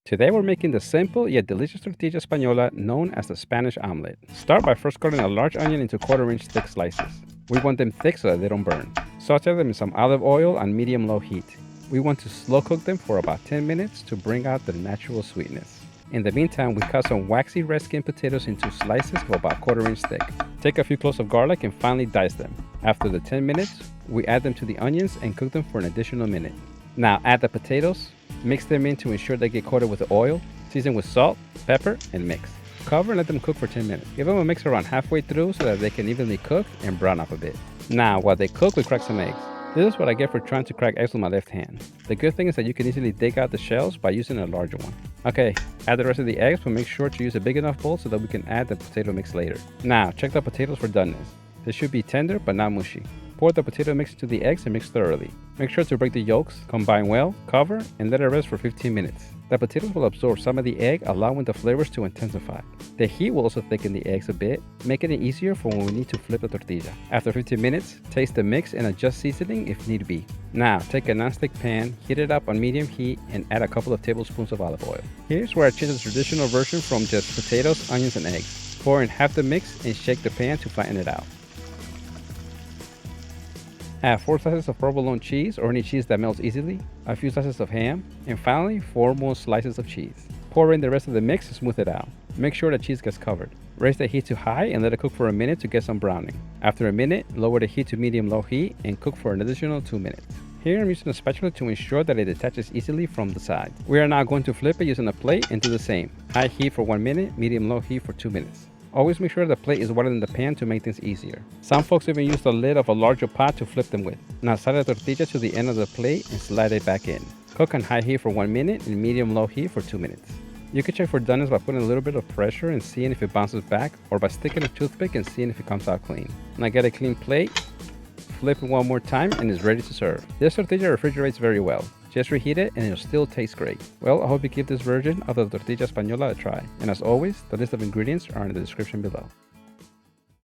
Today we're making the simple yet delicious tortilla española known as the Spanish omelet. Start by first cutting a large onion into quarter-inch thick slices. We want them thick so that they don't burn. Saute them in some olive oil on medium-low heat. We want to slow cook them for about 10 minutes to bring out the natural sweetness. In the meantime, we cut some waxy red skin potatoes into slices of about quarter-inch thick. Take a few cloves of garlic and finally dice them. After the 10 minutes, we add them to the onions and cook them for an additional minute. Now add the potatoes, mix them in to ensure they get coated with the oil, season with salt, pepper, and mix. Cover and let them cook for 10 minutes. Give them a mix around halfway through so that they can evenly cook and brown up a bit. Now, while they cook, we crack some eggs. This is what I get for trying to crack eggs with my left hand. The good thing is that you can easily dig out the shells by using a larger one. Okay, add the rest of the eggs, but make sure to use a big enough bowl so that we can add the potato mix later. Now, check the potatoes for doneness. They should be tender but not mushy. Pour the potato mix into the eggs and mix thoroughly. Make sure to break the yolks, combine well, cover, and let it rest for 15 minutes. The potatoes will absorb some of the egg, allowing the flavors to intensify. The heat will also thicken the eggs a bit, making it easier for when we need to flip the tortilla. After 15 minutes, taste the mix and adjust seasoning if need be. Now, take a non-stick pan, heat it up on medium heat, and add a couple of tablespoons of olive oil. Here's where I change the traditional version from just potatoes, onions, and eggs. Pour in half the mix and shake the pan to flatten it out. Add 4 slices of provolone cheese or any cheese that melts easily, a few slices of ham, and finally 4 more slices of cheese. Pour in the rest of the mix to smooth it out. Make sure the cheese gets covered. Raise the heat to high and let it cook for a minute to get some browning. After a minute, lower the heat to medium-low heat and cook for an additional 2 minutes. Here I'm using a spatula to ensure that it detaches easily from the side. We are now going to flip it using a plate and do the same. High heat for 1 minute, medium-low heat for 2 minutes. Always make sure the plate is wider than the pan to make things easier. Some folks even use the lid of a larger pot to flip them with. Now slide the tortilla to the end of the plate and slide it back in. Cook on high heat for 1 minute and medium-low heat for 2 minutes. You can check for doneness by putting a little bit of pressure and seeing if it bounces back, or by sticking a toothpick and seeing if it comes out clean. Now get a clean plate, flip it one more time, and it's ready to serve. This tortilla refrigerates very well. Just reheat it and it'll still taste great. Well, I hope you give this version of the tortilla española a try. And as always, the list of ingredients are in the description below.